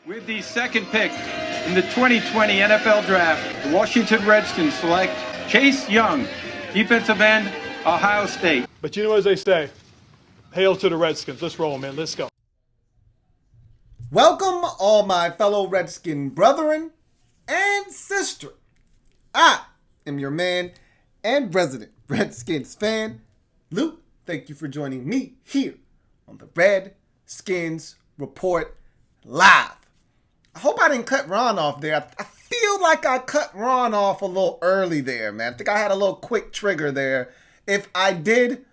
With the second pick in the 2020 NFL Draft, the Washington Redskins select Chase Young, defensive end, Ohio State. But you know as they say, hail to the Redskins. Let's roll, man. Let's go. Welcome, all my fellow Redskin brethren and sister. I am your man and resident Redskins fan, Luke. Thank you for joining me here on the Redskins Report Live. I hope I didn't cut Ron off there. I feel like I cut Ron off a little early there, man. I think I had a little quick trigger there. If I did,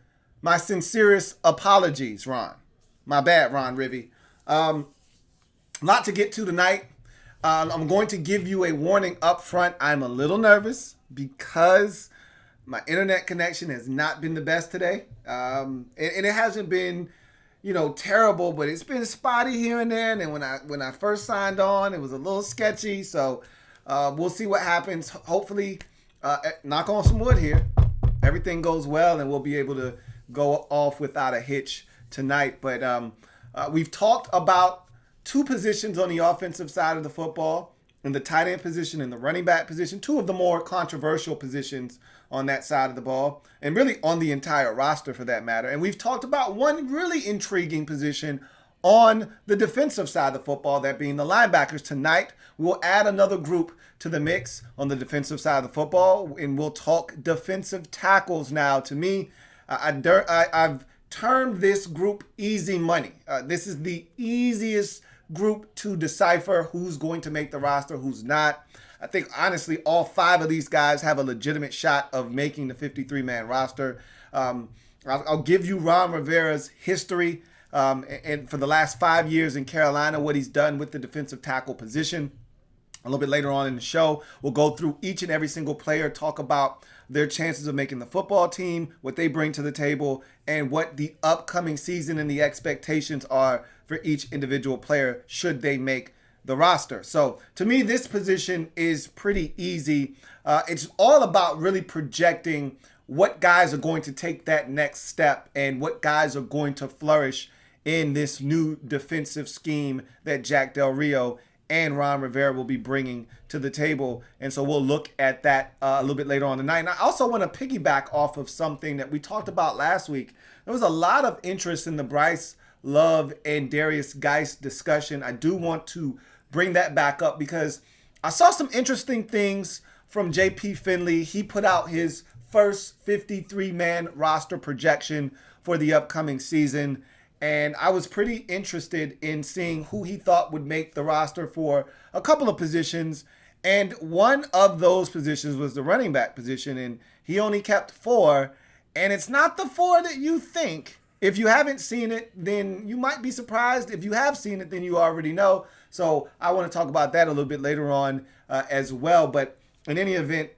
my sincerest apologies, Ron. My bad, Ron Rivy. Lot to get to tonight. I'm going to give you a warning up front. I'm a little nervous because my internet connection has not been the best today. And it hasn't been, terrible, but it's been spotty here and there. And then when I first signed on, it was a little sketchy. So we'll see what happens. Hopefully, knock on some wood here, everything goes well and we'll be able to go off without a hitch tonight. But we've talked about two positions on the offensive side of the football, in the tight end position and the running back position, two of the more controversial positions on that side of the ball, and really on the entire roster for that matter. And we've talked about one really intriguing position on the defensive side of the football, that being the linebackers. Tonight, we'll add another group to the mix on the defensive side of the football, and we'll talk defensive tackles now. To me, I've termed this group easy money. This is the easiest group to decipher who's going to make the roster, who's not. I think, honestly, all five of these guys have a legitimate shot of making the 53-man roster. I'll give you Ron Rivera's history and for the last 5 years in Carolina, what he's done with the defensive tackle position. A little bit later on in the show, we'll go through each and every single player, talk about their chances of making the football team, what they bring to the table, and what the upcoming season and the expectations are for each individual player should they make the roster. So to me, this position is pretty easy. It's all about really projecting what guys are going to take that next step and what guys are going to flourish in this new defensive scheme that Jack Del Rio and Ron Rivera will be bringing to the table. And so we'll look at that a little bit later on tonight. And I also want to piggyback off of something that we talked about last week. There was a lot of interest in the Bryce Love and Darius Geist discussion. I do want to bring that back up because I saw some interesting things from JP Finley. He put out his first 53-man roster projection for the upcoming season. And I was pretty interested in seeing who he thought would make the roster for a couple of positions. And one of those positions was the running back position. And he only kept 4. And it's not the 4 that you think. If you haven't seen it, then you might be surprised. If you have seen it, then you already know. So I want to talk about that a little bit later on as well. But in any event,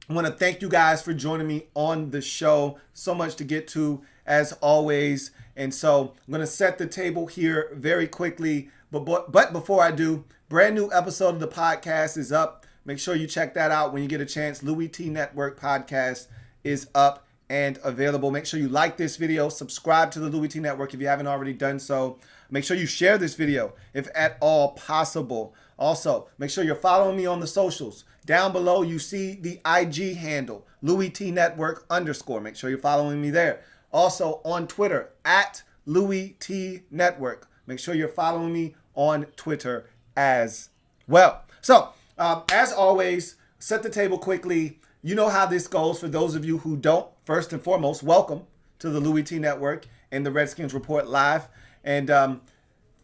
I want to thank you guys for joining me on the show. So much to get to, as always. And so I'm going to set the table here very quickly. But before I do, brand new episode of the podcast is up. Make sure you check that out when you get a chance. Louis T Network podcast is up and available. Make sure you like this video. Subscribe to the Louis T Network if you haven't already done so. Make sure you share this video if at all possible. Also, make sure you're following me on the socials. Down below, you see the IG handle, Louis T Network _ Make sure you're following me there. Also on Twitter, at Louis T Network. Make sure you're following me on Twitter as well. So, as always, set the table quickly. You know how this goes. For those of you who don't, first and foremost, welcome to the Louis T Network and the Redskins Report Live. And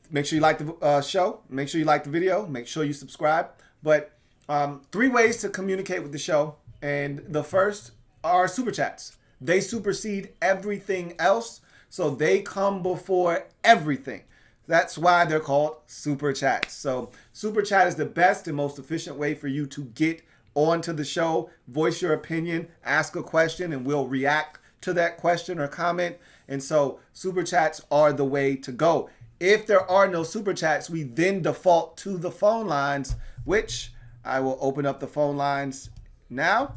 make sure you like the show. Make sure you like the video. Make sure you subscribe. But 3 ways to communicate with the show. And the first are super chats. They supersede everything else, so they come before everything. That's why they're called super chats. So super chat is the best and most efficient way for you to get onto the show, voice your opinion, ask a question, and we'll react to that question or comment. And so super chats are the way to go. If there are no super chats, we then default to the phone lines, which I will open up the phone lines now.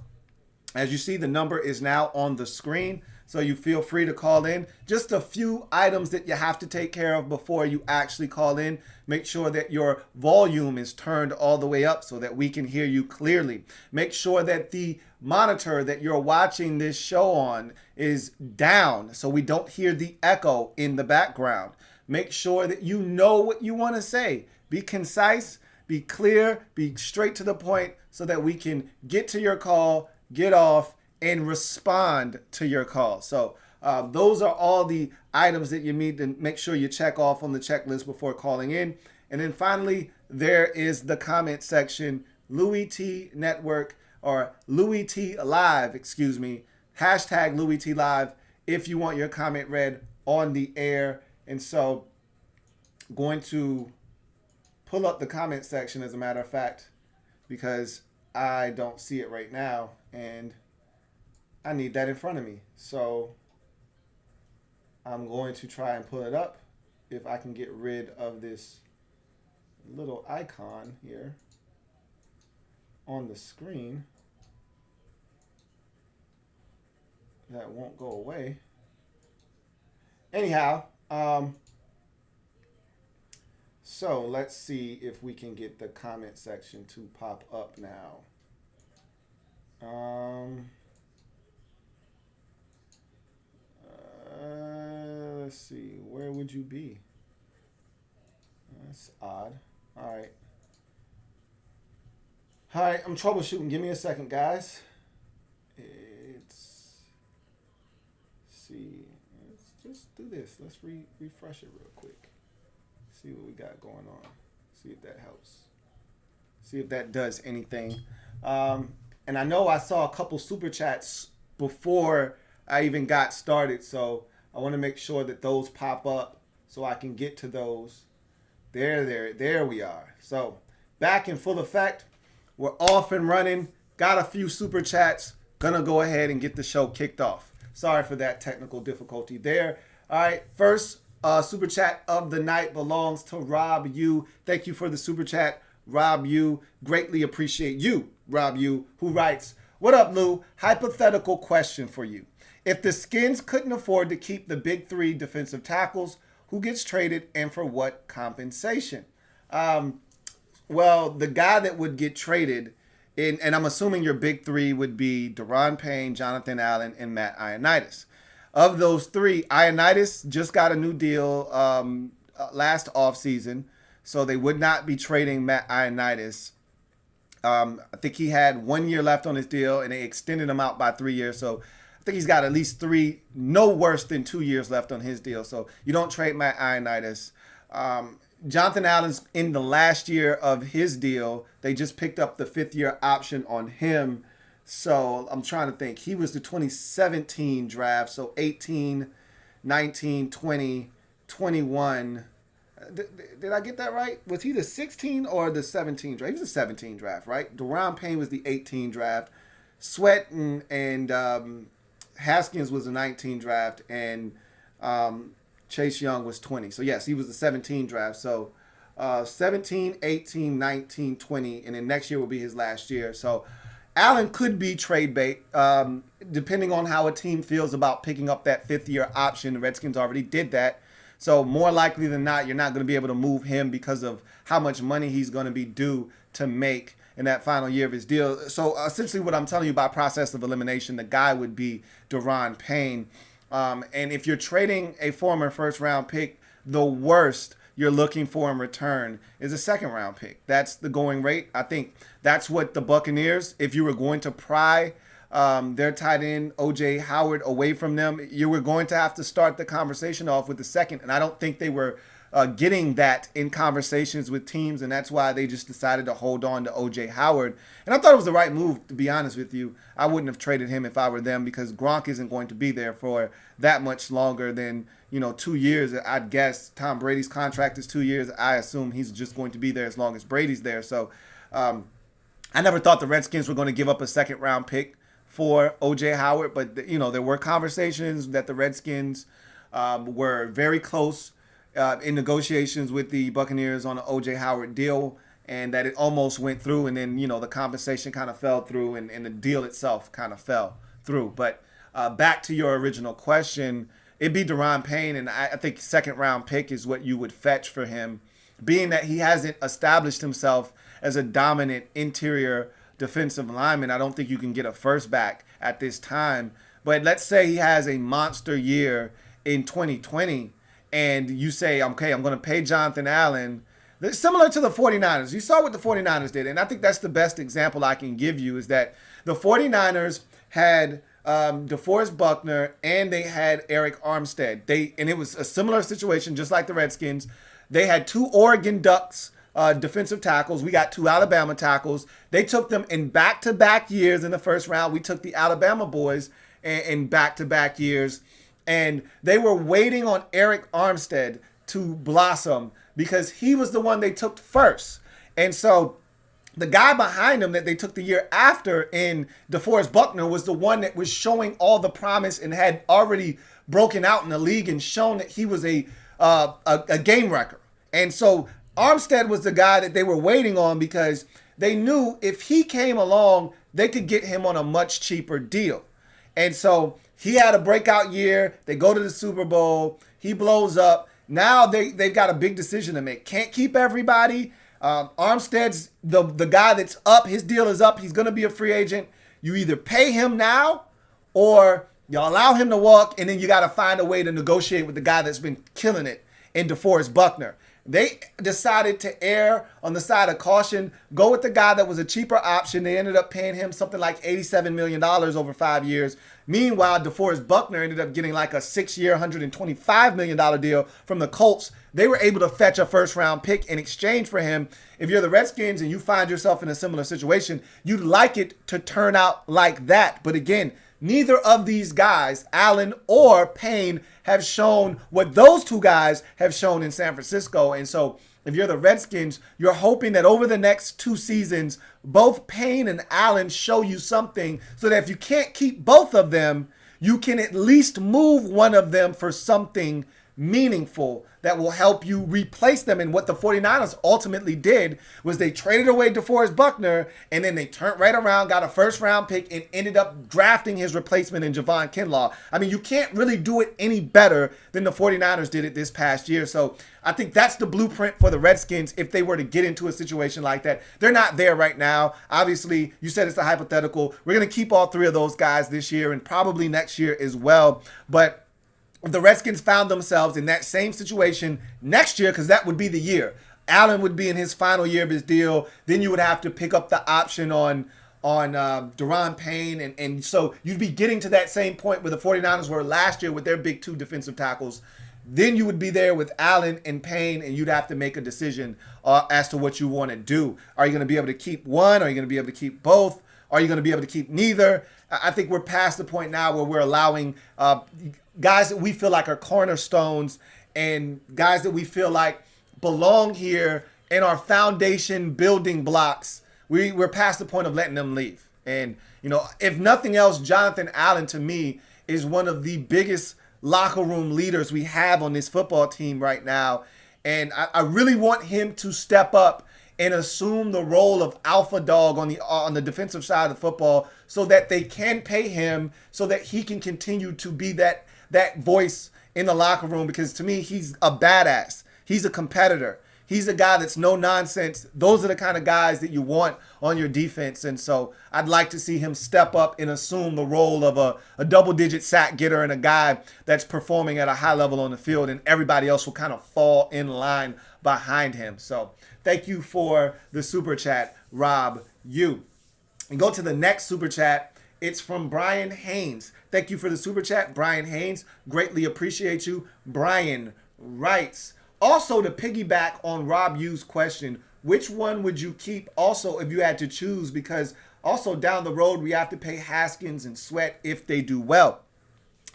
As you see, the number is now on the screen. So you feel free to call in. Just a few items that you have to take care of before you actually call in. Make sure that your volume is turned all the way up so that we can hear you clearly. Make sure that the monitor that you're watching this show on is down so we don't hear the echo in the background. Make sure that you know what you want to say. Be concise, be clear, be straight to the point so that we can get to your call, get off, and respond to your call. So those are all the items that you need to make sure you check off on the checklist before calling in. And then finally, there is the comment section, Louis T Network, or Louis T Live, excuse me, hashtag Louis T Live if you want your comment read on the air. And so I'm going to pull up the comment section, as a matter of fact, because I don't see it right now. And I need that in front of me. So I'm going to try and pull it up if I can get rid of this little icon here on the screen that won't go away. Anyhow, so let's see if we can get the comment section to pop up now. Let's see, where would you be? That's odd. All right, I'm troubleshooting. Give me a second, guys. Let's just do this. Let's refresh it real quick. See what we got going on. See if that helps. See if that does anything. And I know I saw a couple super chats before I even got started, so I want to make sure that those pop up so I can get to those. There we are. So back in full effect. We're off and running. Got a few super chats. Gonna go ahead and get the show kicked off. Sorry for that technical difficulty there. All right, first super chat of the night belongs to Rob U. Thank you for the super chat, Rob U. Greatly appreciate you, Rob U, who writes, "What up, Lou? Hypothetical question for you. If the Skins couldn't afford to keep the big three defensive tackles, who gets traded and for what compensation?" Well, the guy that would get traded, and I'm assuming your big three would be Daron Payne, Jonathan Allen, and Matt Ioannidis. Of those three, Ioannidis just got a new deal last offseason, so they would not be trading Matt Ioannidis. I think he had 1 year left on his deal, and they extended him out by 3 years. So I think he's got at least no worse than 2 years left on his deal. So you don't trade Matt Ioannidis. Jonathan Allen's in the last year of his deal. They just picked up the 5th-year option on him. So I'm trying to think. He was the 2017 draft. So 18, 19, 20, 21. Did I get that right? Was he the 16 or the 17 draft? He was the 17 draft, right? Daron Payne was the 18 draft. Sweat and Haskins was the 19 draft. And Chase Young was 20. So, yes, he was the 17 draft. So, 17, 18, 19, 20, and then next year will be his last year. So, Allen could be trade bait, depending on how a team feels about picking up that 5th-year option. The Redskins already did that. So, more likely than not, you're not going to be able to move him because of how much money he's going to be due to make in that final year of his deal. So, essentially what I'm telling you by process of elimination, the guy would be Daron Payne. And if you're trading a former first-round pick, the worst you're looking for in return is a second-round pick. That's the going rate. I think that's what the Buccaneers, if you were going to pry their tight end, O.J. Howard, away from them, you were going to have to start the conversation off with the second. And I don't think they were getting that in conversations with teams, and that's why they just decided to hold on to O.J. Howard. And I thought it was the right move, to be honest with you. I wouldn't have traded him if I were them because Gronk isn't going to be there for that much longer than, 2 years. I'd guess Tom Brady's contract is 2 years. I assume he's just going to be there as long as Brady's there. So I never thought the Redskins were going to give up a second-round pick for O.J. Howard, but, there were conversations that the Redskins were very close in negotiations with the Buccaneers on an O.J. Howard deal, and that it almost went through, and then, the compensation kind of fell through, and the deal itself kind of fell through. But back to your original question, it'd be Deron Payne, and I think second round pick is what you would fetch for him, being that he hasn't established himself as a dominant interior defensive lineman. I don't think you can get a first back at this time. But let's say he has a monster year in 2020, and you say, okay, I'm going to pay Jonathan Allen. Similar to the 49ers. You saw what the 49ers did, and I think that's the best example I can give you, is that the 49ers had DeForest Buckner and they had Eric Armstead. And it was a similar situation, just like the Redskins. They had 2 Oregon Ducks defensive tackles. We got 2 Alabama tackles. They took them in back-to-back years in the first round. We took the Alabama boys in back-to-back years. And they were waiting on Eric Armstead to blossom because he was the one they took first. And so the guy behind him that they took the year after in DeForest Buckner was the one that was showing all the promise and had already broken out in the league and shown that he was a game wrecker. And so Armstead was the guy that they were waiting on because they knew if he came along, they could get him on a much cheaper deal. And so he had a breakout year. They go to the Super Bowl. He blows up. Now they've got a big decision to make. Can't keep everybody. Armstead's the guy that's up. His deal is up. He's going to be a free agent. You either pay him now or you allow him to walk, and then you got to find a way to negotiate with the guy that's been killing it in DeForest Buckner. They decided to err on the side of caution, go with the guy that was a cheaper option. They ended up paying him something like $87 million over 5 years. Meanwhile, DeForest Buckner ended up getting like a 6-year, $125 million deal from the Colts. They were able to fetch a first-round pick in exchange for him. If you're the Redskins and you find yourself in a similar situation, you'd like it to turn out like that. But again, neither of these guys, Allen or Payne, have shown what those 2 guys have shown in San Francisco. And so if you're the Redskins, you're hoping that over the next 2 seasons, both Payne and Allen show you something so that if you can't keep both of them, you can at least move one of them for something meaningful that will help you replace them. And what the 49ers ultimately did was they traded away DeForest Buckner, and then they turned right around, got a first-round pick, and ended up drafting his replacement in Javon Kinlaw. I mean, you can't really do it any better than the 49ers did it this past year. So I think that's the blueprint for the Redskins if they were to get into a situation like that. They're not there right now. Obviously, you said it's a hypothetical. We're going to keep all 3 of those guys this year and probably next year as well. But if the Redskins found themselves in that same situation next year, because that would be the year, Allen would be in his final year of his deal, then you would have to pick up the option on Deron Payne. And so you'd be getting to that same point where the 49ers were last year with their big 2 defensive tackles. Then you would be there with Allen and Payne, and you'd have to make a decision as to what you want to do. Are you going to be able to keep one? Are you going to be able to keep both? Are you going to be able to keep neither? I think we're past the point now where we're allowing guys that we feel like are cornerstones and guys that we feel like belong here in our foundation building blocks. We're past the point of letting them leave. And, you know, if nothing else, Jonathan Allen to me is one of the biggest locker room leaders we have on this football team right now. And I really want him to step up and assume the role of alpha dog on the defensive side of the football so that they can pay him so that he can continue to be that voice in the locker room, because to me, he's a badass. He's a competitor. He's a guy that's no nonsense. Those are the kind of guys that you want on your defense. And so I'd like to see him step up and assume the role of a double-digit sack getter and a guy that's performing at a high level on the field, and everybody else will kind of fall in line behind him. So thank you for the super chat, Rob U. And go to the next super chat. It's from Brian Haynes. Thank you for the super chat, Brian Haynes. Greatly appreciate you. Brian writes, also to piggyback on Rob U's question, which one would you keep also if you had to choose? Because also down the road, we have to pay Haskins and Sweat if they do well.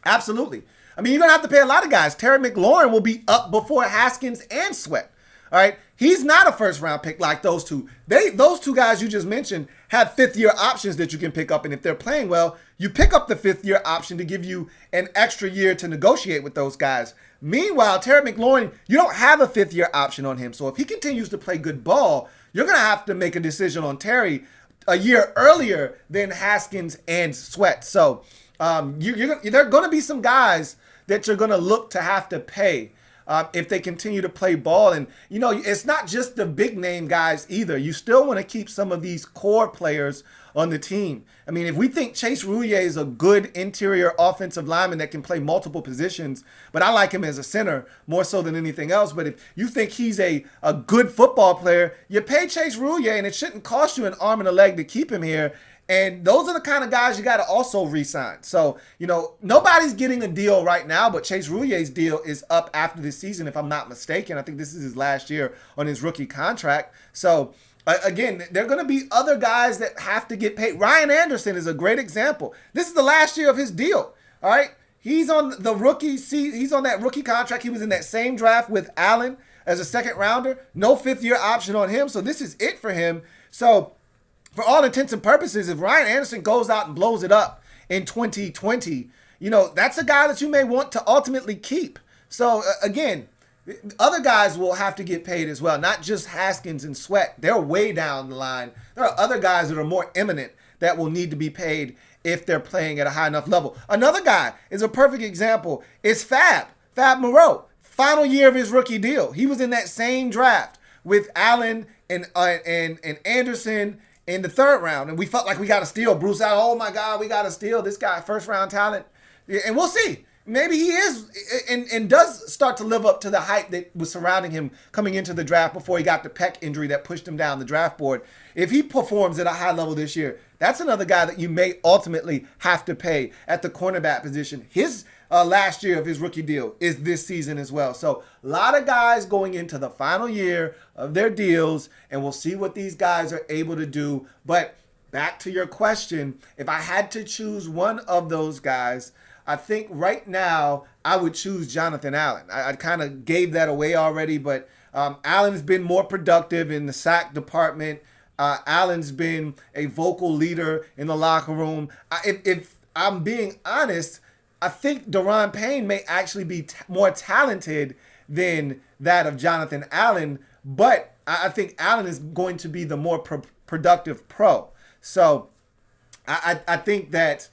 Absolutely. I mean, you're going to have to pay a lot of guys. Terry McLaurin will be up before Haskins and Sweat. All right. He's not a first round pick like those two. Those 2 guys you just mentioned have 5th-year options that you can pick up. And if they're playing well, you pick up the 5th-year option to give you an extra year to negotiate with those guys. Meanwhile, Terry McLaurin, you don't have a 5th-year option on him. So if he continues to play good ball, you're going to have to make a decision on Terry a year earlier than Haskins and Sweat. So There are going to be some guys that you're going to look to have to pay if they continue to play ball. And, it's not just the big name guys either. You still want to keep some of these core players on the team. I mean, if we think Chase Roullier is a good interior offensive lineman that can play multiple positions, but I like him as a center more so than anything else. But if you think he's a good football player, you pay Chase Roullier, and it shouldn't cost you an arm and a leg to keep him here. And those are the kind of guys you got to also re-sign. So, nobody's getting a deal right now, but Chase Roulier's deal is up after this season, if I'm not mistaken. I think this is his last year on his rookie contract. So, again, there are going to be other guys that have to get paid. Ryan Anderson is a great example. This is the last year of his deal, all right? He's on the rookie. He's on that rookie contract. He was in that same draft with Allen as a second rounder. No fifth-year option on him, so this is it for him. So, for all intents and purposes, if Ryan Anderson goes out and blows it up in 2020, that's a guy that you may want to ultimately keep. So, again, other guys will have to get paid as well, not just Haskins and Sweat. They're way down the line. There are other guys that are more eminent that will need to be paid if they're playing at a high enough level. Another guy is a perfect example. It's Fab Moreau. Final year of his rookie deal. He was in that same draft with Allen and Anderson in the third round, and we felt like we got to steal Bruce out. Oh my God, we got to steal this guy, first round talent. And we'll see. Maybe he is and does start to live up to the hype that was surrounding him coming into the draft before he got the pec injury that pushed him down the draft board. If he performs at a high level this year, that's another guy that you may ultimately have to pay at the cornerback position. His last year of his rookie deal is this season as well. So a lot of guys going into the final year of their deals, and we'll see what these guys are able to do. But back to your question, if I had to choose one of those guys, I think right now I would choose Jonathan Allen. I kind of gave that away already, but Allen's been more productive in the sack department. Allen's been a vocal leader in the locker room. If I'm being honest, I think Daron Payne may actually be more talented than that of Jonathan Allen, but I think Allen is going to be the more productive pro. So I think that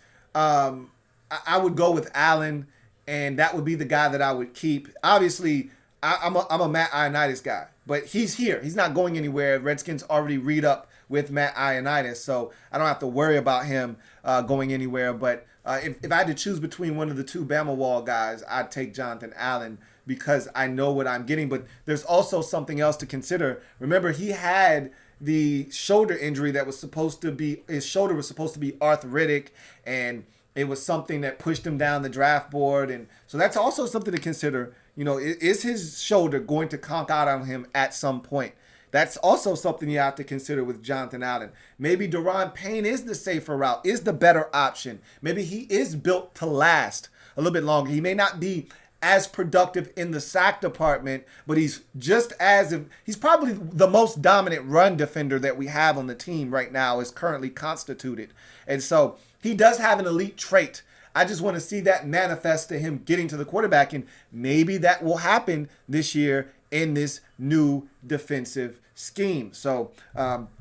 I would go with Allen, and that would be the guy that I would keep. Obviously, I'm a Matt Ioannidis guy, but he's here. He's not going anywhere. Redskins already read up with Matt Ioannidis, so I don't have to worry about him going anywhere. But if I had to choose between one of the two Bama Wall guys, I'd take Jonathan Allen because I know what I'm getting. But there's also something else to consider. Remember, he had the shoulder injury that was supposed to be, his shoulder was supposed to be arthritic, and it was something that pushed him down the draft board. And so that's also something to consider. Is his shoulder going to conk out on him at some point? That's also something you have to consider with Jonathan Allen. Maybe Daron Payne is the safer route, is the better option. Maybe he is built to last a little bit longer. He may not be as productive in the sack department, but he's he's probably the most dominant run defender that we have on the team right now is currently constituted. And so he does have an elite trait. I just want to see that manifest to him getting to the quarterback, and maybe that will happen this year in this new defensive scheme. So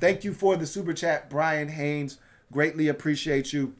thank you for the super chat, Brian Haynes. Greatly appreciate you.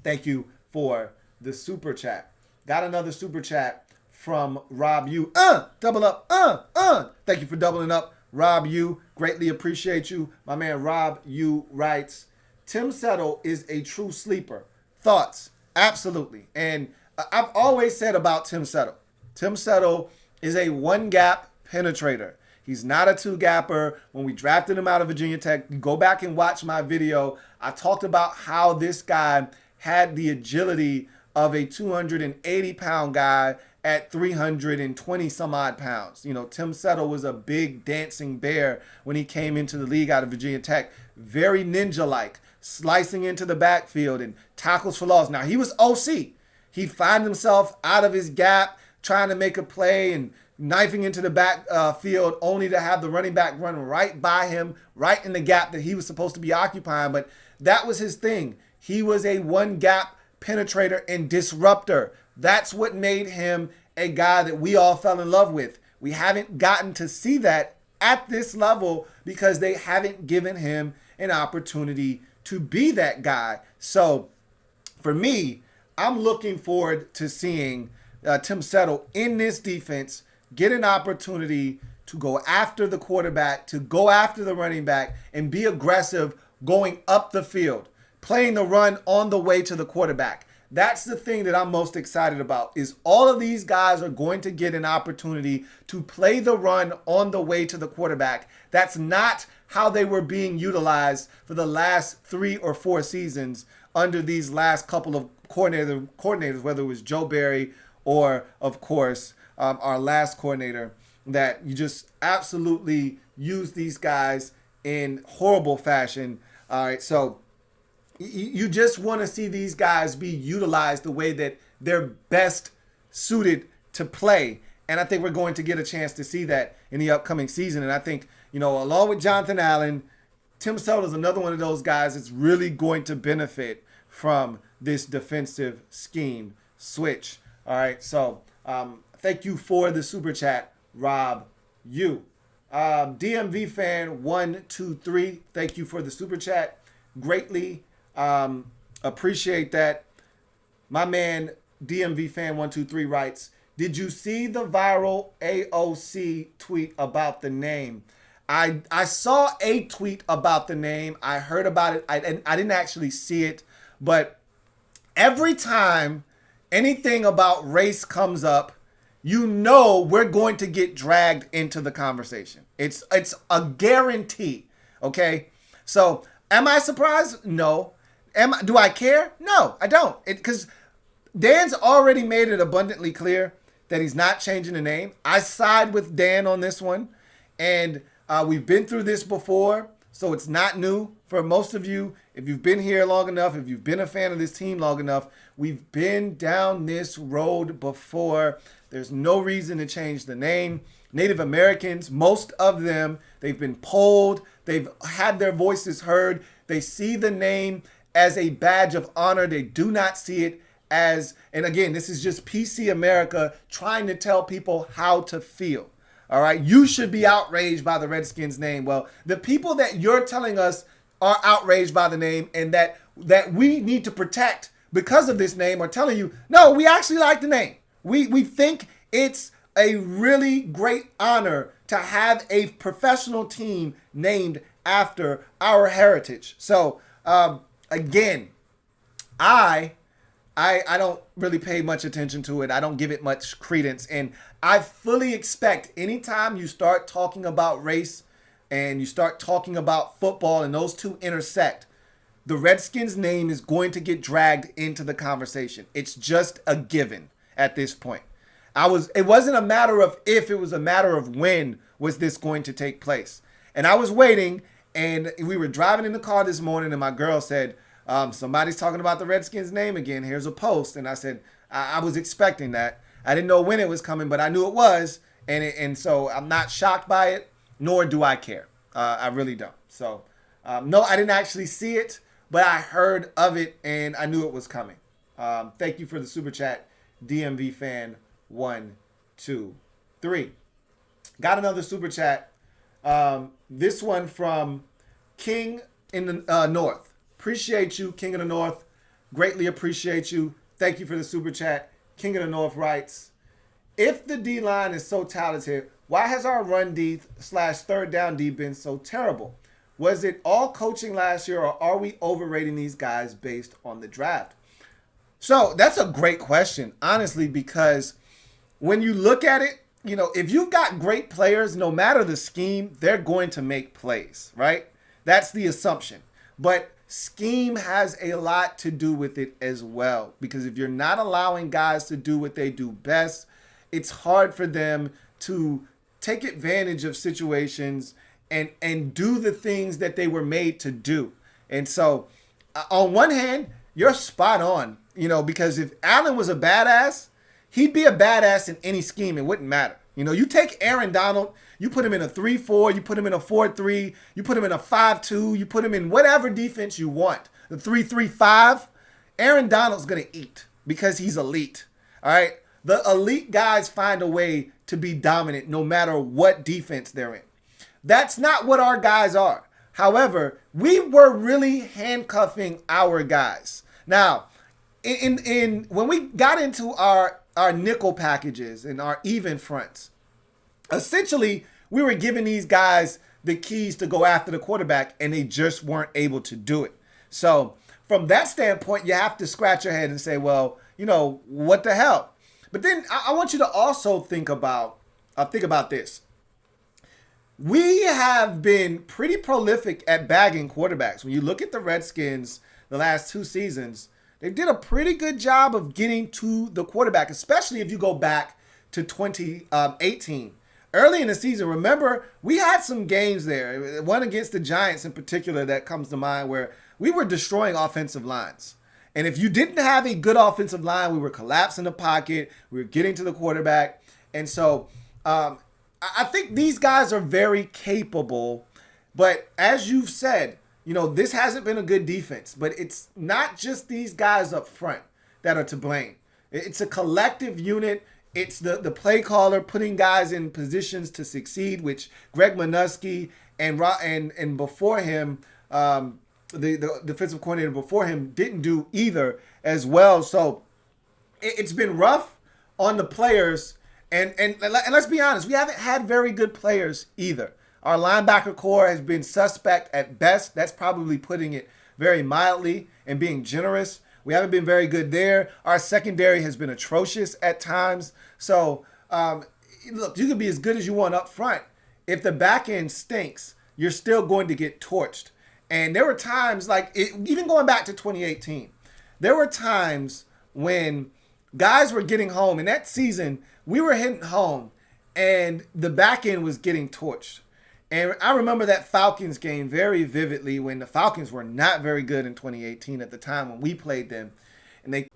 Thank you for the super chat. Got another super chat from Rob U. Double up. Thank you for doubling up, Rob U. Greatly appreciate you. My man Rob U writes, Tim Settle is a true sleeper. Thoughts? Absolutely. And I've always said about Tim Settle is a one-gap penetrator. He's not a two-gapper. When we drafted him out of Virginia Tech, go back and watch my video. I talked about how this guy had the agility of a 280-pound guy at 320 some odd pounds. Tim Settle was a big dancing bear when he came into the league out of Virginia Tech. Very ninja-like, slicing into the backfield and tackles for loss. Now, he was OC. He'd find himself out of his gap, trying to make a play and knifing into the backfield, only to have the running back run right by him, right in the gap that he was supposed to be occupying. But that was his thing. He was a one-gap penetrator and disruptor. That's what made him a guy that we all fell in love with. We haven't gotten to see that at this level because they haven't given him an opportunity to be that guy. So for me, I'm looking forward to seeing Tim Settle in this defense get an opportunity to go after the quarterback, to go after the running back, and be aggressive going up the field, playing the run on the way to the quarterback. That's the thing that I'm most excited about, is all of these guys are going to get an opportunity to play the run on the way to the quarterback. That's not how they were being utilized for the last 3 or 4 seasons under these last couple of coordinators, whether it was Joe Barry or, of course, our last coordinator, that you just absolutely use these guys in horrible fashion. All right, so you just want to see these guys be utilized the way that they're best suited to play. And I think we're going to get a chance to see that in the upcoming season. And I think, along with Jonathan Allen, Tim Settle is another one of those guys that's really going to benefit from this defensive scheme switch. All right, so thank you for the super chat, Rob U. DMV fan 123, thank you for the super chat. Greatly appreciate that. My man DMV fan 123 writes, did you see the viral AOC tweet about the name? I saw a tweet about the name. I heard about it. I didn't actually see it, but every time anything about race comes up, we're going to get dragged into the conversation. It's a guarantee. Okay. So am I surprised? No. Do I care? No, I don't. Because Dan's already made it abundantly clear that he's not changing the name. I side with Dan on this one. And we've been through this before, so it's not new for most of you. If you've been here long enough, if you've been a fan of this team long enough, we've been down this road before. There's no reason to change the name. Native Americans, most of them, they've been polled. They've had their voices heard. They see the name as a badge of honor. They do not see it as, and again, this is just PC America trying to tell people how to feel. All right, you should be outraged by the Redskins name. Well, the people that you're telling us are outraged by the name and that we need to protect because of this name are telling you, no, we actually like the name. We think it's a really great honor to have a professional team named after our heritage. So, again, I don't really pay much attention to it. I don't give it much credence. And I fully expect anytime you start talking about race and you start talking about football and those two intersect, the Redskins name is going to get dragged into the conversation. It's just a given at this point. It wasn't a matter of if, it was a matter of when was this going to take place. And I was waiting, and we were driving in the car this morning, and my girl said, somebody's talking about the Redskins name again. Here's a post. And I said, I was expecting that. I didn't know when it was coming, but I knew it was. And so I'm not shocked by it, nor do I care. I really don't. So, no, I didn't actually see it, but I heard of it, and I knew it was coming. Thank you for the super chat, DMV fan 123. Got another super chat. This one from King in the North. Appreciate you, King of the North. Greatly appreciate you. Thank you for the super chat. King of the North writes, if the D-line is so talented, why has our run D / third down D been so terrible? Was it all coaching last year, or are we overrating these guys based on the draft? So that's a great question, honestly, because when you look at it, if you've got great players, no matter the scheme, they're going to make plays, right? That's the assumption. But scheme has a lot to do with it as well, because if you're not allowing guys to do what they do best, it's hard for them to take advantage of situations and do the things that they were made to do. And so on one hand, you're spot on, because if Allen was a badass, he'd be a badass in any scheme. It wouldn't matter. You take Aaron Donald, you put him in a 3-4, you put him in a 4-3, you put him in a 5-2, you put him in whatever defense you want. The 3-3-5, Aaron Donald's going to eat because he's elite. All right? The elite guys find a way to be dominant no matter what defense they're in. That's not what our guys are. However, we were really handcuffing our guys. Now, in when we got into our nickel packages and our even fronts, essentially we were giving these guys the keys to go after the quarterback, and they just weren't able to do it. So from that standpoint, you have to scratch your head and say, well, what the hell? But then I want you to also think about this. We have been pretty prolific at bagging quarterbacks. When you look at the Redskins the last 2 seasons, they did a pretty good job of getting to the quarterback, especially if you go back to 2018. Early in the season, remember, we had some games there, one against the Giants in particular that comes to mind, where we were destroying offensive lines. And if you didn't have a good offensive line, we were collapsing the pocket, we were getting to the quarterback. And so I think these guys are very capable. But as you've said, this hasn't been a good defense. But it's not just these guys up front that are to blame. It's a collective unit. It's the play caller putting guys in positions to succeed, which Greg Minuski and before him, the defensive coordinator before him didn't do either as well. So it's been rough on the players. And let's be honest, we haven't had very good players either. Our linebacker core has been suspect at best. That's probably putting it very mildly and being generous. We haven't been very good there. Our secondary has been atrocious at times. So, look, you can be as good as you want up front. If the back end stinks, you're still going to get torched. And there were times, even going back to 2018, there were times when guys were getting home. In that season, we were hitting home, and the back end was getting torched. And I remember that Falcons game very vividly when the Falcons were not very good in 2018 at the time when we played them. And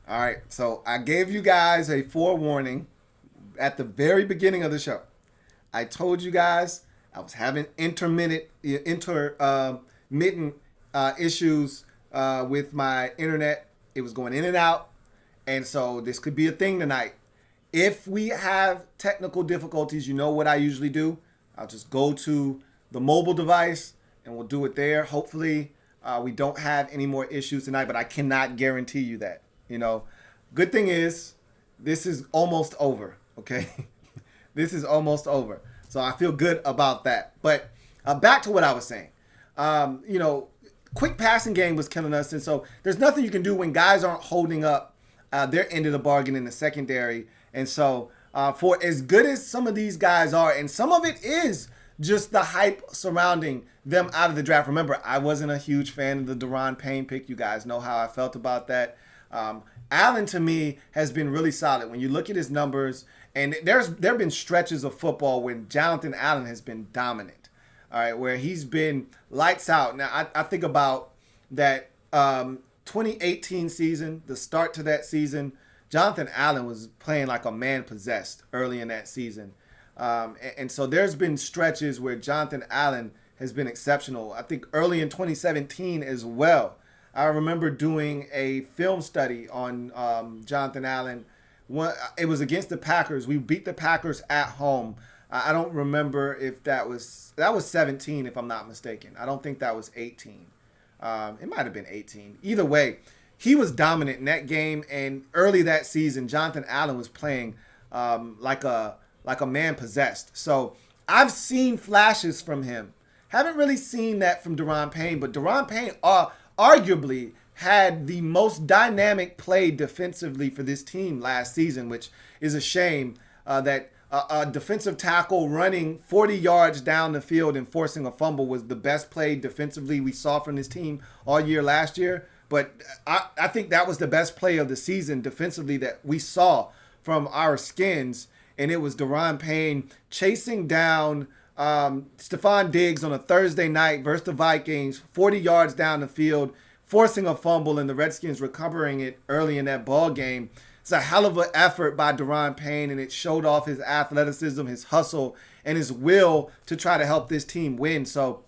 all right, so I gave you guys a forewarning at the very beginning of the show. I told you guys I was having intermittent issues with my internet. It was going in and out. And so this could be a thing tonight. If we have technical difficulties, you know what I usually do. I'll just go to the mobile device and we'll do it there. Hopefully we don't have any more issues tonight, but I cannot guarantee you that. Good thing is this is almost over, okay? This is almost over. So I feel good about that. But back to what I was saying. Quick passing game was killing us. And so there's nothing you can do when guys aren't holding up their end of the bargain in the secondary. And so for as good as some of these guys are, and some of it is just the hype surrounding them out of the draft. Remember, I wasn't a huge fan of the Daron Payne pick. You guys know how I felt about that. Allen, to me, has been really solid. When you look at his numbers, and there have been stretches of football when Jonathan Allen has been dominant, all right, where he's been lights out. Now, I think about that 2018 season, the start to that season. Jonathan Allen was playing like a man possessed early in that season. And so there's been stretches where Jonathan Allen has been exceptional. I think early in 2017 as well. I remember doing a film study on Jonathan Allen. It was against the Packers. We beat the Packers at home. I don't remember if that was 17, if I'm not mistaken. I don't think that was 18. It might have been 18. Either way, he was dominant in that game. And early that season, Jonathan Allen was playing like a man possessed. So I've seen flashes from him. Haven't really seen that from Daron Payne, but Daron Payne arguably had the most dynamic play defensively for this team last season, which is a shame that a defensive tackle running 40 yards down the field and forcing a fumble was the best play defensively we saw from this team all year last year. But I think that was the best play of the season defensively that we saw from our Skins, and it was Daron Payne chasing down Stephon Diggs on a Thursday night versus the Vikings, 40 yards down the field, forcing a fumble, and the Redskins recovering it early in that ball game. It's a hell of an effort by Daron Payne, and it showed off his athleticism, his hustle, and his will to try to help this team win. So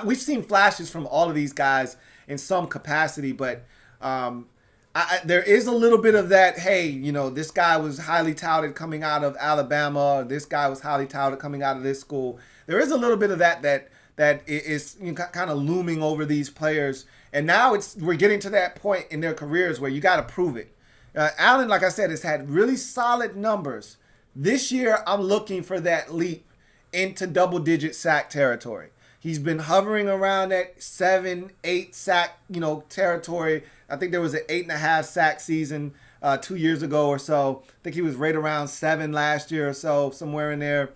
we've seen flashes from all of these guys in some capacity, but there is a little bit of that, hey, this guy was highly touted coming out of Alabama, or this guy was highly touted coming out of this school. There is a little bit of that that is kind of looming over these players. And now we're getting to that point in their careers where you got to prove it. Allen, like I said, has had really solid numbers. This year, I'm looking for that leap into double-digit sack territory. He's been hovering around that 7, 8 sack, territory. I think there was an 8.5 sack season 2 years ago or so. I think he was right around 7 last year or so, somewhere in there.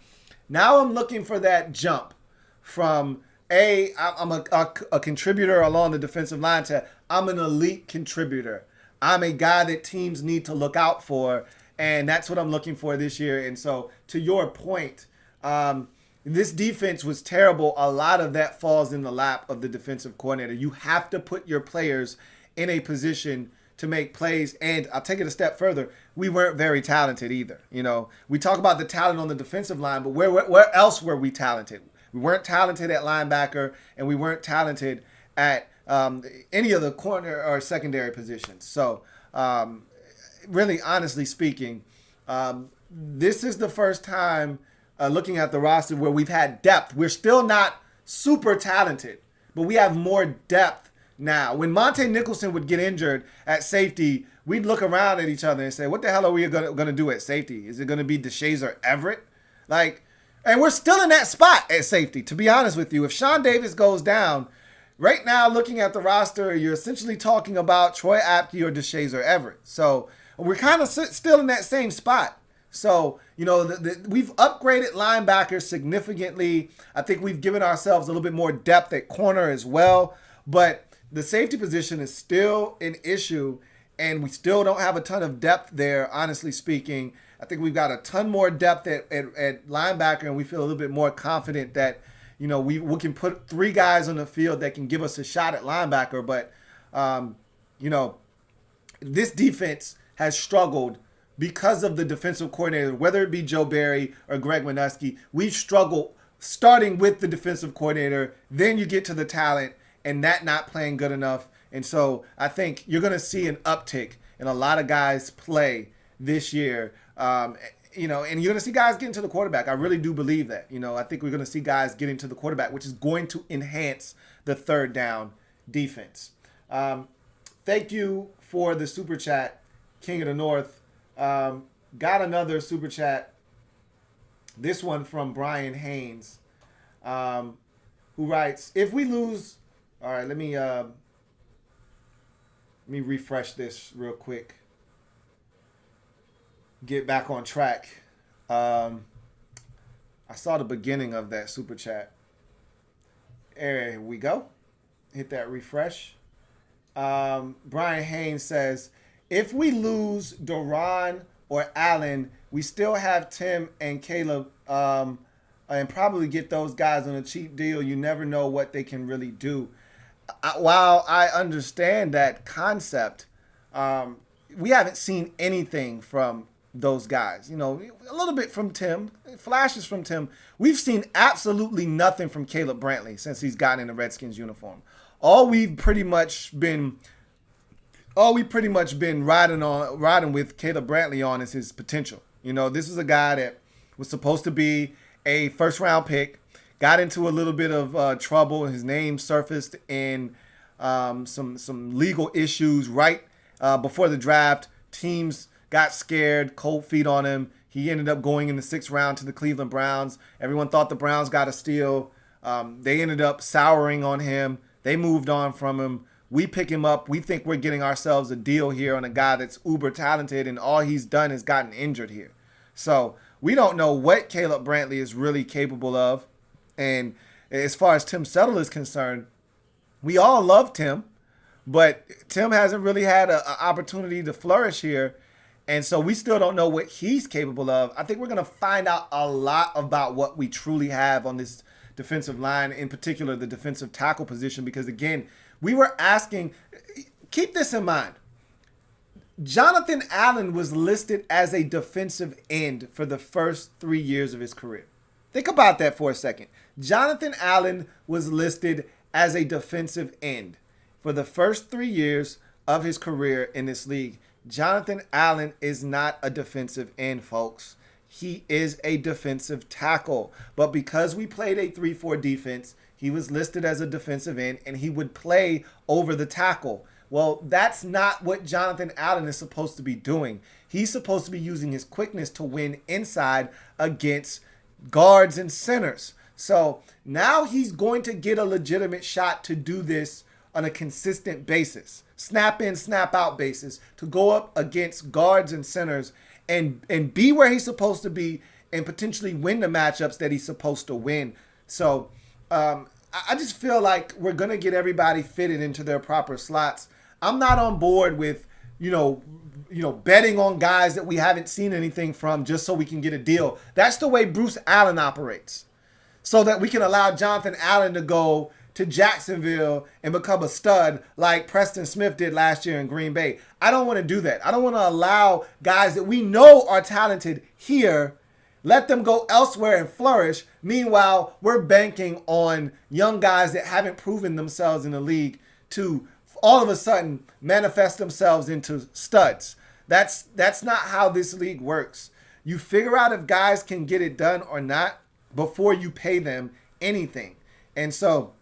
Now I'm looking for that jump from I'm a contributor along the defensive line to I'm an elite contributor. I'm a guy that teams need to look out for, and that's what I'm looking for this year. And so, to your point, this defense was terrible. A lot of that falls in the lap of the defensive coordinator. You have to put your players in a position to make plays. And I'll take it a step further. We weren't very talented either. We talk about the talent on the defensive line, but where else were we talented? We weren't talented at linebacker, and we weren't talented at any of the corner or secondary positions. So, really, honestly speaking, this is the first time looking at the roster where we've had depth. We're still not super talented, but we have more depth now. When Monte Nicholson would get injured at safety, we'd look around at each other and say, what the hell are we going to do at safety? Is it going to be DeShazer Everett? And we're still in that spot at safety, to be honest with you. If Sean Davis goes down, right now, looking at the roster, you're essentially talking about Troy Apke or DeShazer Everett. So we're kind of still in that same spot. So, we've upgraded linebackers significantly. I think we've given ourselves a little bit more depth at corner as well. But the safety position is still an issue, and we still don't have a ton of depth there, honestly speaking. I think we've got a ton more depth at linebacker, and we feel a little bit more confident that, we can put 3 guys on the field that can give us a shot at linebacker. But, this defense has struggled because of the defensive coordinator, whether it be Joe Barry or Greg Manusky. We've struggled starting with the defensive coordinator. Then you get to the talent, and that not playing good enough. And so I think you're going to see an uptick in a lot of guys play this year. And you're going to see guys getting to the quarterback. I really do believe that. I think we're going to see guys getting to the quarterback, which is going to enhance the third down defense. Thank you for the super chat, King of the North. Got another super chat. This one from Brian Haynes, who writes, if we lose, all right, let me refresh this real quick. Get back on track. I saw the beginning of that super chat. There we go. Hit that refresh. Brian Haynes says, if we lose Duran or Allen, we still have Tim and Caleb and probably get those guys on a cheap deal. You never know what they can really do. While I understand that concept, we haven't seen anything from those guys. A little bit from Tim, flashes from Tim. We've seen absolutely nothing from Caleb Brantley since he's gotten in the Redskins uniform. All we've pretty much been riding with Caleb Brantley on is his potential. This is a guy that was supposed to be a first-round pick, got into a little bit of trouble. His name surfaced in some legal issues right before the draft. Teams got scared, cold feet on him. He ended up going in the 6th round to the Cleveland Browns. Everyone thought the Browns got a steal. They ended up souring on him. They moved on from him. We pick him up. We think we're getting ourselves a deal here on a guy that's uber talented, and all he's done is gotten injured here. So we don't know what Caleb Brantley is really capable of. And as far as Tim Settle is concerned, we all love Tim, but Tim hasn't really had an opportunity to flourish here. And so we still don't know what he's capable of. I think we're going to find out a lot about what we truly have on this defensive line, in particular the defensive tackle position, because, again, we were asking, keep this in mind, Jonathan Allen was listed as a defensive end for the first 3 years of his career. Think about that for a second. Jonathan Allen was listed as a defensive end for the first 3 years of his career in this league. Jonathan Allen is not a defensive end, folks. He is a defensive tackle. But because we played a 3-4 defense, He was listed as a defensive end, and he would play over the tackle. Well, that's not what Jonathan Allen is supposed to be doing. He's supposed to be using his quickness to win inside against guards and centers. So now he's going to get a legitimate shot to do this on a consistent basis, snap in, snap out basis, to go up against guards and centers and be where he's supposed to be and potentially win the matchups that he's supposed to win. So I just feel like we're going to get everybody fitted into their proper slots. I'm not on board with, betting on guys that we haven't seen anything from just so we can get a deal. That's the way Bruce Allen operates, so that we can allow Jonathan Allen to go to Jacksonville and become a stud like Preston Smith did last year in Green Bay. I don't want to do that. I don't want to allow guys that we know are talented here, let them go elsewhere and flourish. Meanwhile, we're banking on young guys that haven't proven themselves in the league to all of a sudden manifest themselves into studs. That's not how this league works. You figure out if guys can get it done or not before you pay them anything. And so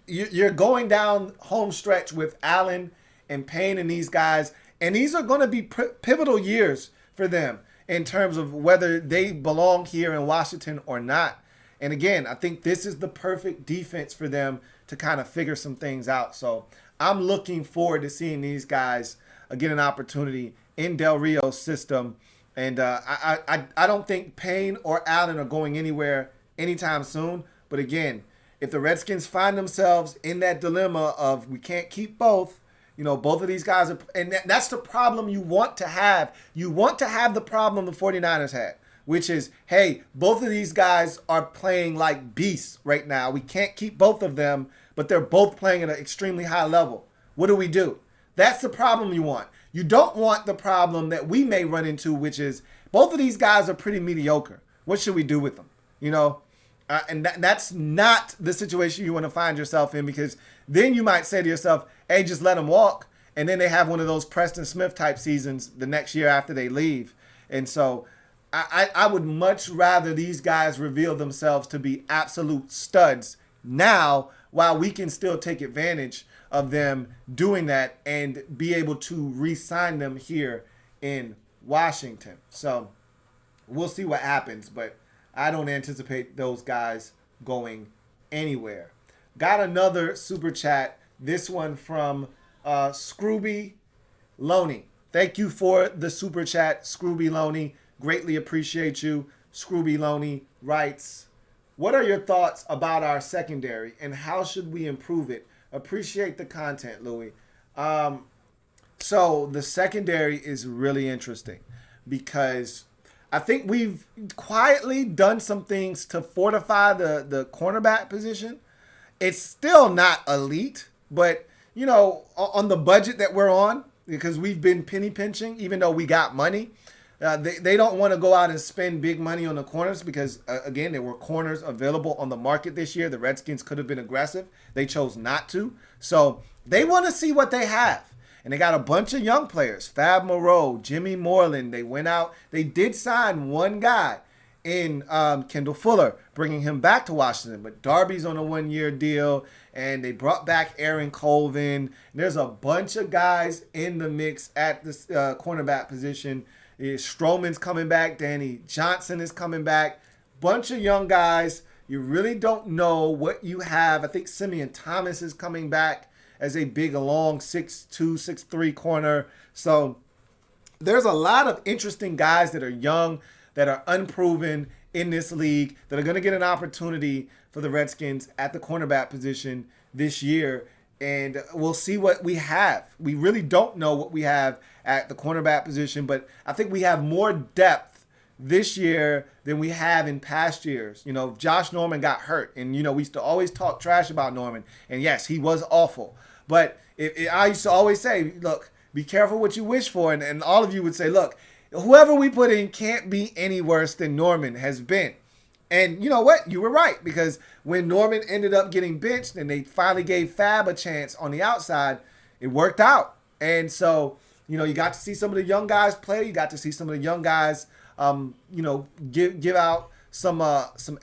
you're going down home stretch with Allen and Payne and these guys, and these are going to be pivotal years for them in terms of whether they belong here in Washington or not. And again, I think this is the perfect defense for them to kind of figure some things out. So I'm looking forward to seeing these guys get an opportunity in Del Rio's system. And I don't think Payne or Allen are going anywhere anytime soon. But again, if the Redskins find themselves in that dilemma of we can't keep both, both of these guys are, and that's the problem you want to have. You want to have the problem the 49ers had, which is, hey, both of these guys are playing like beasts right now. We can't keep both of them, but they're both playing at an extremely high level. What do? That's the problem you want. You don't want the problem that we may run into, which is both of these guys are pretty mediocre. What should we do with them? And that's not the situation you want to find yourself in, because then you might say to yourself, hey, just let them walk. And then they have one of those Preston Smith type seasons the next year after they leave. And so I would much rather these guys reveal themselves to be absolute studs now, while we can still take advantage of them doing that and be able to re-sign them here in Washington. So we'll see what happens, but I don't anticipate those guys going anywhere. Got another super chat. This one from Scrooby Loney. Thank you for the super chat, Scrooby Loney. Greatly appreciate you. Scrooby Loney writes, what are your thoughts about our secondary and how should we improve it? Appreciate the content, Louis. So the secondary is really interesting because I think we've quietly done some things to fortify the cornerback position. It's still not elite, but, on the budget that we're on, because we've been penny pinching, even though we got money, they don't want to go out and spend big money on the corners because, again, there were corners available on the market this year. The Redskins could have been aggressive. They chose not to. So they want to see what they have. And they got a bunch of young players, Fab Moreau, Jimmy Moreland. They went out. They did sign one guy in Kendall Fuller, bringing him back to Washington. But Darby's on a one-year deal, and they brought back Aaron Colvin. There's a bunch of guys in the mix at the cornerback position. Stroman's coming back. Danny Johnson is coming back. Bunch of young guys. You really don't know what you have. I think Simeon Thomas is coming back as a big, long 6'2", 6'3" corner. So there's a lot of interesting guys that are young, that are unproven in this league, that are going to get an opportunity for the Redskins at the cornerback position this year. And we'll see what we have. We really don't know what we have at the cornerback position, but I think we have more depth this year than we have in past years. Josh Norman got hurt, and, we used to always talk trash about Norman. And yes, he was awful. But I used to always say, look, be careful what you wish for. And all of you would say, look, whoever we put in can't be any worse than Norman has been. And you know what? You were right, because when Norman ended up getting benched and they finally gave Fab a chance on the outside, it worked out. And so, you got to see some of the young guys play. You got to see some of the young guys, give out some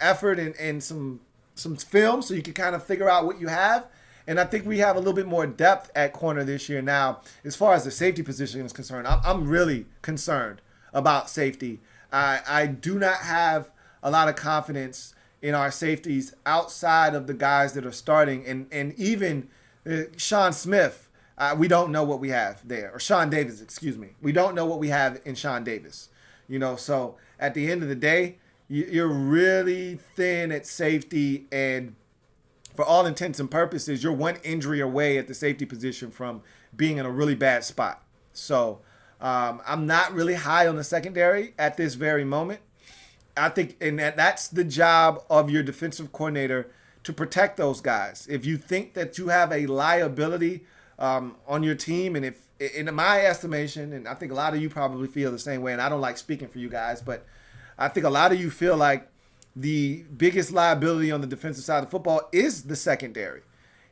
effort and some some film so you can kind of figure out what you have. And I think we have a little bit more depth at corner this year now. As far as the safety position is concerned, I'm really concerned about safety. I do not have a lot of confidence in our safeties outside of the guys that are starting. And even Sean Smith, we don't know what we have there. Or Sean Davis, excuse me. We don't know what we have in Sean Davis. So at the end of the day, you're really thin at safety, and for all intents and purposes, you're one injury away at the safety position from being in a really bad spot. So I'm not really high on the secondary at this very moment. I think, and that's the job of your defensive coordinator, to protect those guys. If you think that you have a liability on your team, and if, in my estimation, and I think a lot of you probably feel the same way, and I don't like speaking for you guys, but I think a lot of you feel like the biggest liability on the defensive side of football is the secondary.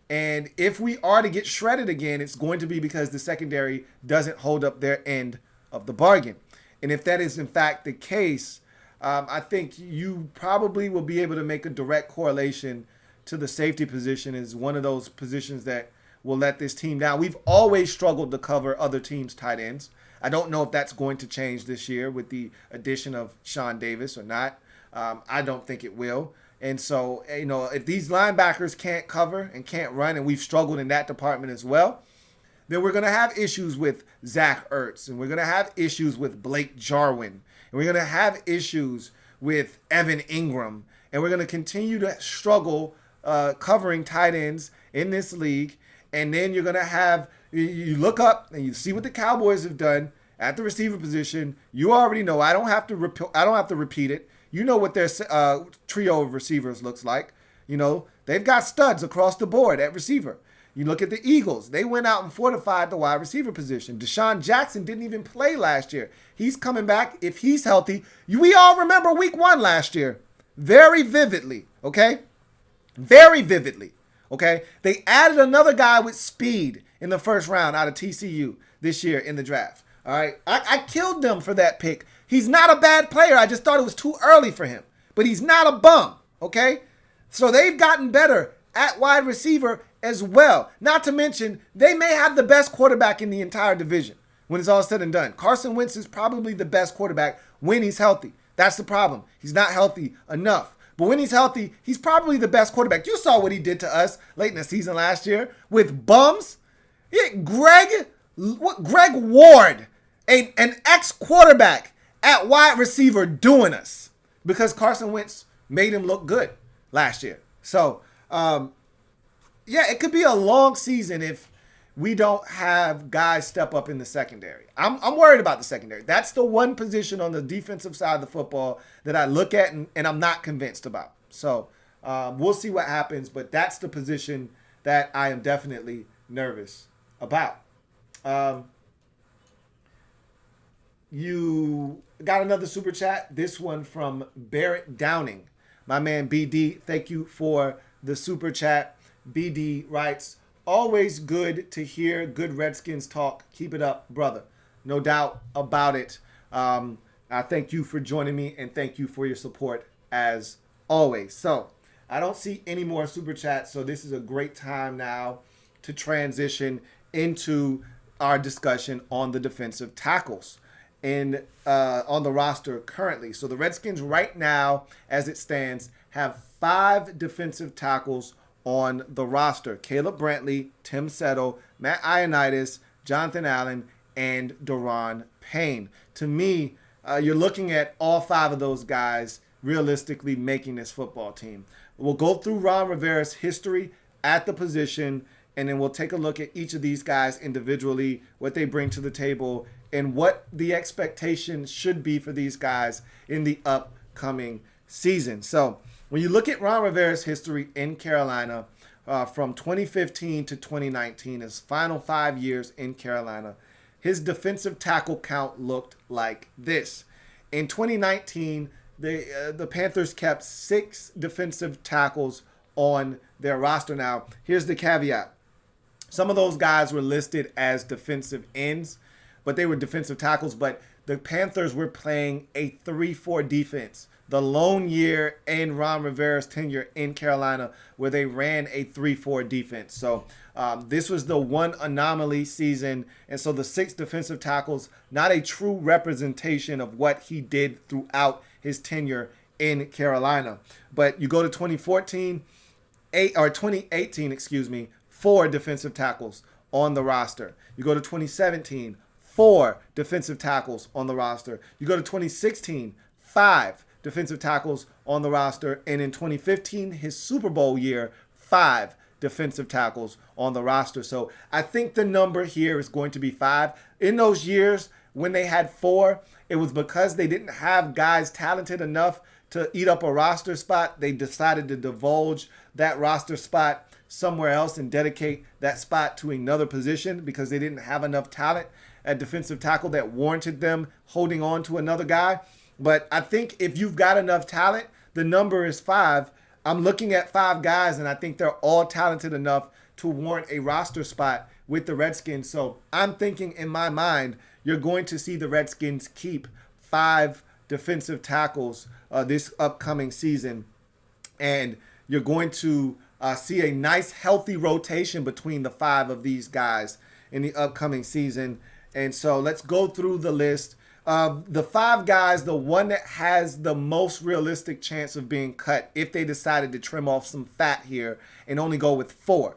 And if we are to get shredded again, it's going to be because the secondary doesn't hold up their end of the bargain. And if that is in fact the case, I think you probably will be able to make a direct correlation to the safety position as one of those positions that will let this team down. We've always struggled to cover other teams' tight ends. I don't know if that's going to change this year with the addition of Sean Davis or not. I don't think it will. And so, if these linebackers can't cover and can't run, and we've struggled in that department as well, then we're going to have issues with Zach Ertz, and we're going to have issues with Blake Jarwin, and we're going to have issues with Evan Ingram, and we're going to continue to struggle covering tight ends in this league. And then you're going to have, you look up and you see what the Cowboys have done at the receiver position. You already know. I don't have to repeat it. You know what their trio of receivers looks like. They've got studs across the board at receiver. You look at the Eagles. They went out and fortified the wide receiver position. Deshaun Jackson didn't even play last year. He's coming back if he's healthy. We all remember week 1 last year very vividly, okay? Very vividly, okay? They added another guy with speed in the first round out of TCU this year in the draft, all right? I killed them for that pick. He's not a bad player. I just thought it was too early for him. But he's not a bum, okay? So they've gotten better at wide receiver as well. Not to mention, they may have the best quarterback in the entire division when it's all said and done. Carson Wentz is probably the best quarterback when he's healthy. That's the problem. He's not healthy enough. But when he's healthy, he's probably the best quarterback. You saw what he did to us late in the season last year with bums. Greg Ward, an ex-quarterback at wide receiver, doing us because Carson Wentz made him look good last year. So, it could be a long season if we don't have guys step up in the secondary. I'm worried about the secondary. That's the one position on the defensive side of the football that I look at and I'm not convinced about. So we'll see what happens, but that's the position that I am definitely nervous about. You got another super chat. This one from Barrett Downing. My man BD, thank you for the super chat. BD writes, always good to hear good Redskins talk. Keep it up, brother. No doubt about it. I thank you for joining me and thank you for your support as always. So I don't see any more super chats. So this is a great time now to transition into our discussion on the defensive tackles on the roster currently. So the Redskins right now, as it stands, have 5 defensive tackles on the roster: Caleb Brantley, Tim Settle, Matt Ioannidis, Jonathan Allen, and Daron Payne. To me, you're looking at all 5 of those guys realistically making this football team. We'll go through Ron Rivera's history at the position, and then we'll take a look at each of these guys individually, what they bring to the table, and what the expectation should be for these guys in the upcoming season. So when you look at Ron Rivera's history in Carolina from 2015 to 2019, his final 5 years in Carolina, his defensive tackle count looked like this. In 2019, the Panthers kept 6 defensive tackles on their roster. Now, here's the caveat. Some of those guys were listed as defensive ends, but they were defensive tackles. But the Panthers were playing a 3-4 defense the lone year in Ron Rivera's tenure in Carolina where they ran a 3-4 defense. So this was the one anomaly season. And so the 6 defensive tackles, not a true representation of what he did throughout his tenure in Carolina. But you go to 2018, 4 defensive tackles on the roster. You go to 2017, 4 defensive tackles on the roster. You go to 2016, 5 defensive tackles on the roster. And in 2015, his Super Bowl year, 5 defensive tackles on the roster. So I think the number here is going to be 5. In those years when they had 4, it was because they didn't have guys talented enough to eat up a roster spot. They decided to divulge that roster spot somewhere else and dedicate that spot to another position because they didn't have enough talent at defensive tackle that warranted them holding on to another guy. But I think if you've got enough talent, the number is 5. I'm looking at 5 guys, and I think they're all talented enough to warrant a roster spot with the Redskins. So I'm thinking in my mind, you're going to see the Redskins keep 5 defensive tackles this upcoming season. And you're going to see a nice, healthy rotation between the 5 of these guys in the upcoming season. And so let's go through the list. The 5 guys, the one that has the most realistic chance of being cut if they decided to trim off some fat here and only go with 4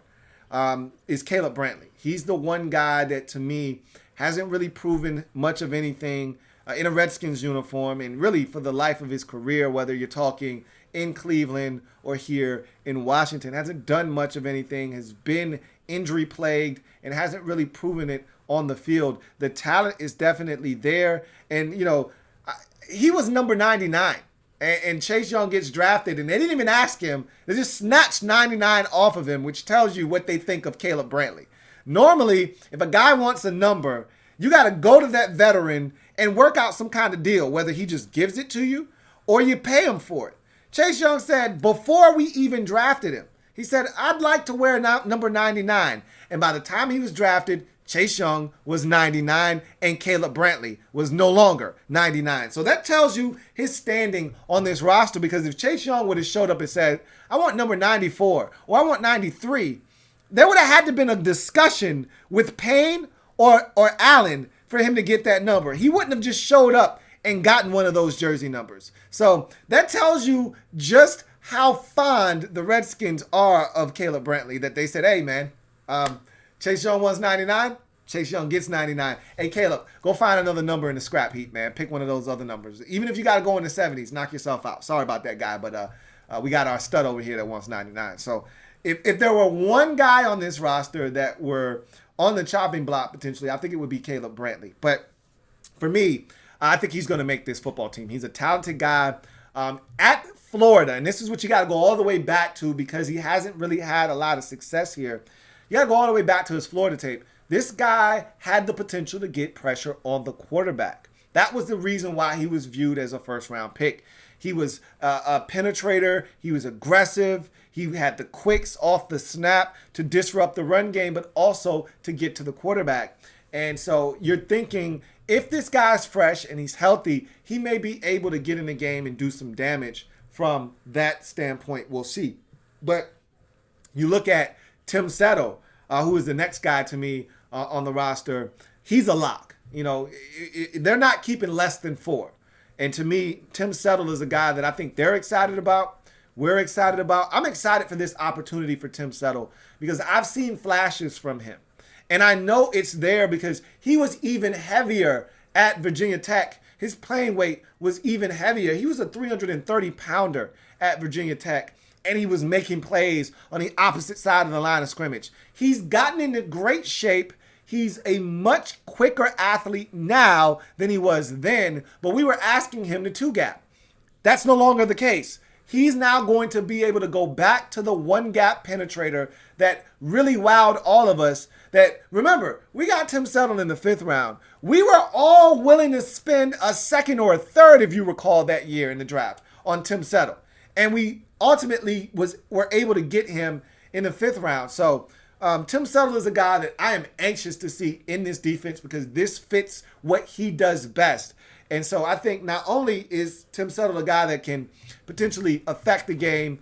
is Caleb Brantley. He's the one guy that, to me, hasn't really proven much of anything in a Redskins uniform and really for the life of his career, whether you're talking in Cleveland or here in Washington. Hasn't done much of anything, has been injury plagued, and hasn't really proven it on the field. The talent is definitely there. And, you know, he was number 99. And Chase Young gets drafted, and they didn't even ask him. They just snatched 99 off of him, which tells you what they think of Caleb Brantley. Normally, if a guy wants a number, you got to go to that veteran and work out some kind of deal, whether he just gives it to you or you pay him for it. Chase Young said before we even drafted him, he said, I'd like to wear number 99. And by the time he was drafted, Chase Young was 99 and Caleb Brantley was no longer 99. So that tells you his standing on this roster, because if Chase Young would have showed up and said, I want number 94 or I want 93, there would have had to been a discussion with Payne or Allen for him to get that number. He wouldn't have just showed up and gotten one of those jersey numbers. So that tells you just how fond the Redskins are of Caleb Brantley, that they said, hey, man, Chase Young wants 99. Chase Young gets 99. Hey, Caleb, go find another number in the scrap heap, man. Pick one of those other numbers. Even if you got to go in the 70s, knock yourself out. Sorry about that, guy, but we got our stud over here that wants 99. So if there were one guy on this roster that were on the chopping block potentially, I think it would be Caleb Brantley. But for me, I think he's going to make this football team. He's a talented guy at Florida, and this is what you got to go all the way back to, because he hasn't really had a lot of success here. You got to go all the way back to his Florida tape. This guy had the potential to get pressure on the quarterback. That was the reason why he was viewed as a first-round pick. He was a penetrator. He was aggressive. He had the quicks off the snap to disrupt the run game, but also to get to the quarterback. And so you're thinking, if this guy's fresh and he's healthy, he may be able to get in the game and do some damage from that standpoint. We'll see. But you look at Tim Settle, who is the next guy to me on the roster. He's a lock. You know, they're not keeping less than 4. And to me, Tim Settle is a guy that I think they're excited about. We're excited about. I'm excited for this opportunity for Tim Settle because I've seen flashes from him. And I know it's there because he was even heavier at Virginia Tech. His playing weight was even heavier. He was a 330-pounder at Virginia Tech, and he was making plays on the opposite side of the line of scrimmage. He's gotten into great shape. He's a much quicker athlete now than he was then, but we were asking him to 2-gap. That's no longer the case. He's now going to be able to go back to the 1-gap penetrator that really wowed all of us. That, remember, we got Tim Settle in the 5th round. We were all willing to spend a 2nd or a 3rd, if you recall, that year in the draft on Tim Settle. And we ultimately were able to get him in the 5th round. So Tim Settle is a guy that I am anxious to see in this defense because this fits what he does best. And so I think not only is Tim Settle a guy that can potentially affect the game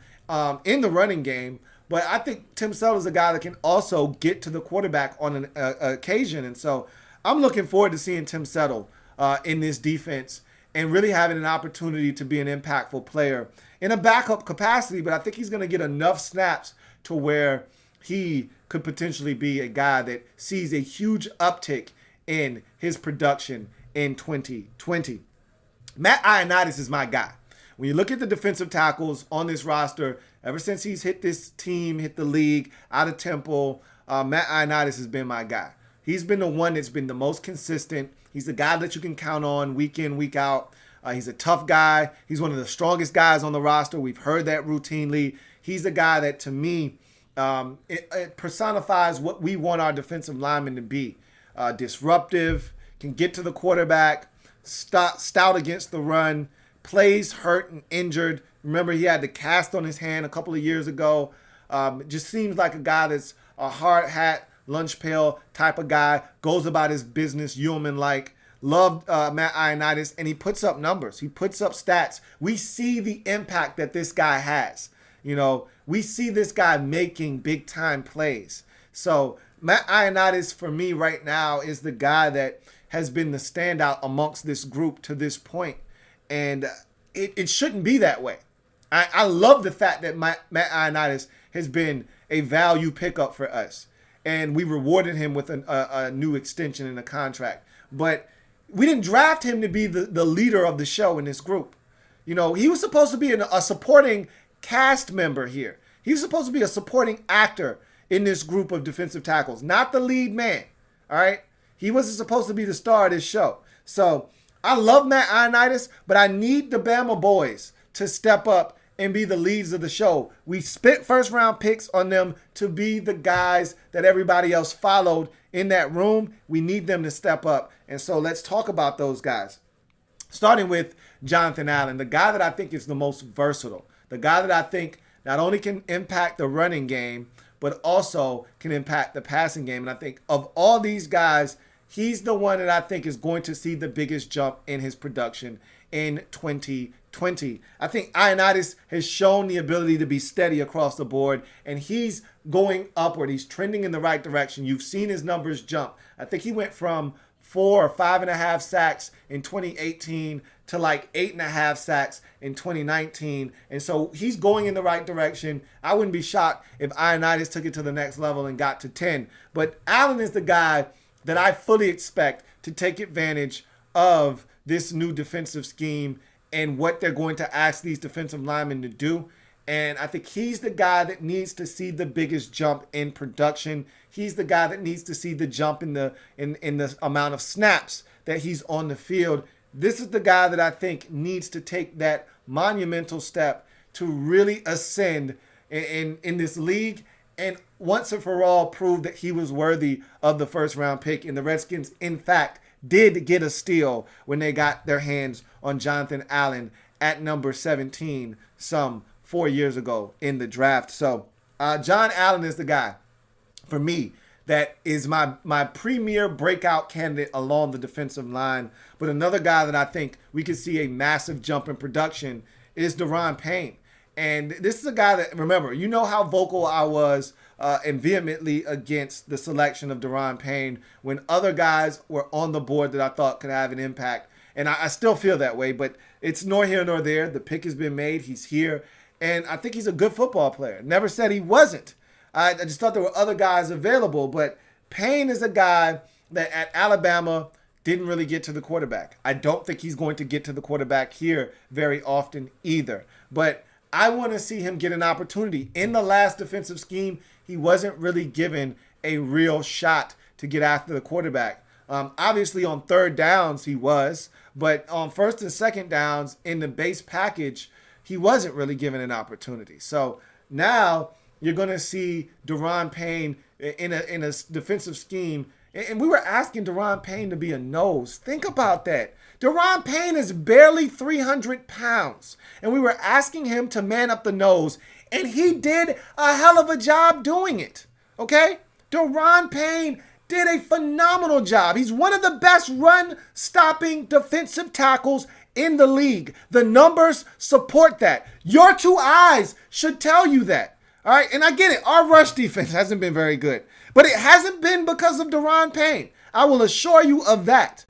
in the running game, but I think Tim Settle is a guy that can also get to the quarterback on an occasion. And so I'm looking forward to seeing Tim Settle in this defense and really having an opportunity to be an impactful player in a backup capacity. But I think he's going to get enough snaps to where he could potentially be a guy that sees a huge uptick in his production in 2020. Matt Ioannidis is my guy. When you look at the defensive tackles on this roster, ever since he's hit this team, hit the league, out of Temple, Matt Ioannidis has been my guy. He's been the one that's been the most consistent. He's the guy that you can count on week in, week out. He's a tough guy. He's one of the strongest guys on the roster. We've heard that routinely. He's a guy that, to me, it personifies what we want our defensive linemen to be. Disruptive, can get to the quarterback, stout against the run, plays hurt and injured. Remember, he had the cast on his hand a couple of years ago. It just seems like a guy that's a hard hat, lunch pail type of guy, goes about his business, yeoman-like. Loved Matt Ioannidis, and he puts up numbers. He puts up stats. We see the impact that this guy has. You know, we see this guy making big-time plays. So Matt Ioannidis, for me right now, is the guy that has been the standout amongst this group to this point. And it shouldn't be that way. I love the fact that Matt Ioannidis has been a value pickup for us. And we rewarded him with a new extension in a contract. But we didn't draft him to be the leader of the show in this group. You know, he was supposed to be a supporting cast member here. He was supposed to be a supporting actor in this group of defensive tackles, not the lead man. All right? He wasn't supposed to be the star of this show. So I love Matt Ioannidis, but I need the Bama boys to step up and be the leads of the show. We spent first-round picks on them to be the guys that everybody else followed in that room. We need them to step up. And so let's talk about those guys. Starting with Jonathan Allen, the guy that I think is the most versatile. The guy that I think not only can impact the running game, but also can impact the passing game. And I think of all these guys, he's the one that I think is going to see the biggest jump in his production in 2020. I think Ioannidis has shown the ability to be steady across the board, and he's going upward. He's trending in the right direction. You've seen his numbers jump. I think he went from 4 or 5.5 sacks in 2018 to like 8.5 sacks in 2019. And so he's going in the right direction. I wouldn't be shocked if Ioannidis took it to the next level and got to 10. But Allen is the guy that I fully expect to take advantage of this new defensive scheme and what they're going to ask these defensive linemen to do. And I think he's the guy that needs to see the biggest jump in production. He's the guy that needs to see the jump in the amount of snaps that he's on the field. This is the guy that I think needs to take that monumental step to really ascend in this league and once and for all prove that he was worthy of the first round pick. And the Redskins, in fact, did get a steal when they got their hands on Jonathan Allen at number 17 some 4 years ago in the draft. So John Allen is the guy for me that is my premier breakout candidate along the defensive line. But another guy that I think we could see a massive jump in production is Daron Payne. And this is a guy that, remember, you know how vocal I was and vehemently against the selection of Daron Payne when other guys were on the board that I thought could have an impact. And I still feel that way, but it's nor here nor there. The pick has been made. He's here. And I think he's a good football player. Never said he wasn't. I just thought there were other guys available. But Payne is a guy that at Alabama didn't really get to the quarterback. I don't think he's going to get to the quarterback here very often either. But I want to see him get an opportunity. In the last defensive scheme, he wasn't really given a real shot to get after the quarterback. Obviously, on third downs, he was. But on first and second downs in the base package, he wasn't really given an opportunity. So now you're going to see Daron Payne in a defensive scheme. And we were asking Daron Payne to be a nose. Think about that. Daron Payne is barely 300 pounds. And we were asking him to man up the nose. And he did a hell of a job doing it. Okay? Daron Payne did a phenomenal job. He's one of the best run-stopping defensive tackles in the league. The numbers support that. Your two eyes should tell you that. All right, and I get it. Our rush defense hasn't been very good, but it hasn't been because of Daron Payne. I will assure you of that.